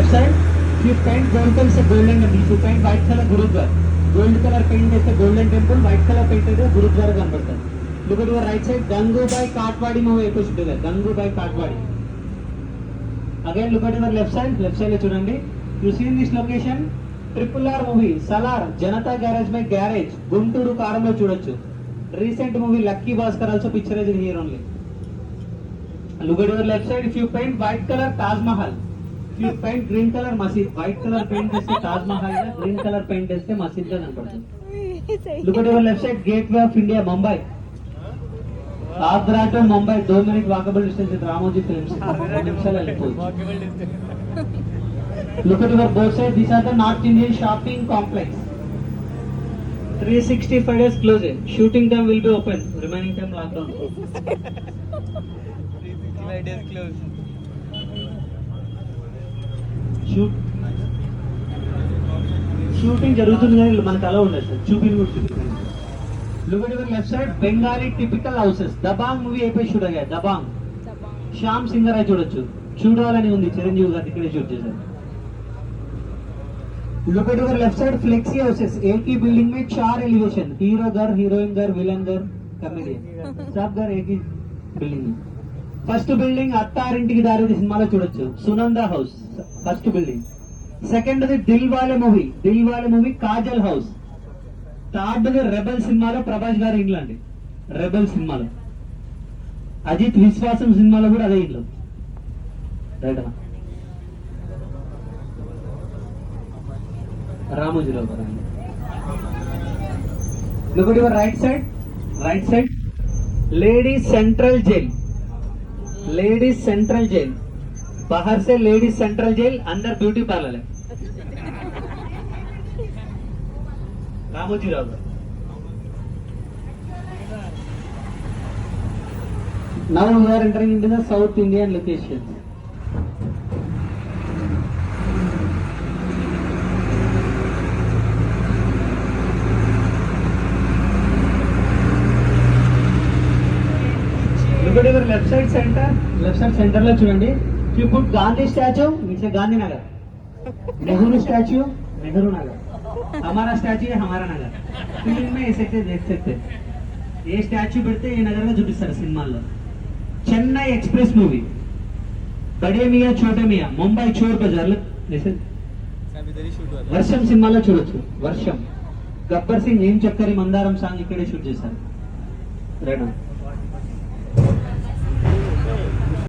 left side, if you paint gold color से golden temple, if you paint white color gurdwara, gold color paint చేస్తే golden temple, white color paint అయితే గురుద్వార కనబడుతుంది. Look at your right side, Gangubai Katwadi movie ఎక్కువ shoot అవుతుంది. Gangubai Katwadi. Again look at your left side లో చూడండి. You see in this location, RRR movie, Salar, Janata garage by garage, Guntur కారంలో చూడొచ్చు. Recent movie Lucky Bhaskar also picturized here only. Look at your left side, if you paint white color Taj Mahal, if you paint green color Masjid, white color paint చేస్తే Taj Mahal గా, green color paint చేస్తే మసీద్ గా కనపడుతుంది. Look at your left side, Gateway of India, Mumbai. Agra to Mumbai 2 minute walkable distance with Ramoji Films. Look at your both sides, these are the North Indian shopping complex. 365 days closed. Shooting time will be open. Remaining time lockdown. 365 days closed. Shooting జరుగుతుంది కానీ మనకు అలా ఉండదు sir. చూపించండి. Look at your left side, Bengali typical houses. Dabangg movie అయిపోయి shoot అయ్యాయి. Dabangg Shyam singer అయి చూడొచ్చు. చూడాలని ఉంది చిరంజీవి గారు ఇక్కడే షూట్ చేశారు. Look at your left side, flexi houses. एक ही बिल्डिंग में 4 एलिवेशन, हीरो घर, हीरोइन घर, विलन घर, कॉमेडियन, सब घर एक ही बिल्डिंग में. ఫస్ట్ బిల్డింగ్ అత్తారింటికి దారి సినిమాలో చూడొచ్చు. Sunanda house first building. Second Dil Wale movie Kajal house. Third rebel సినిమాలో ప్రభాస్ గారి ఇల్లు అండి. రెబల్ సినిమాలో అజిత్ విశ్వాసం సినిమాలో కూడా అదే ఇల్లు. రైట్ రామోజీరావు గారు. Look at your right side, Ladies Central Jail. बाहर से Ladies Central Jail, अंदर ब्यूटी पार्लर है. Ramoji Rao गाరు. Now we are entering into the South Indian locations. Look at your left side center లో చూడండి. You put Gandhi statue, it's a Gandhi Nagar. Nehru statue, Nehru Nagar. हमारा statue है हमारा नगर. Film में ऐसे देख सकते हैं. ఏ స్టాచ్యూ పెడితే ఏ నగరంగా చూపిస్తారు సినిమాల్లో. చెన్నై ఎక్స్ప్రెస్ మూవీ, బడే మియా చోటే మియా, ముంబై చోర్ బజార్, వర్షం సినిమాలో చూడొచ్చు. వర్షం, గబ్బర్ సింగ్ ఏం చక్కరి మందారం సాంగ్ ఇక్కడే షూట్ చేశారు. రైట్.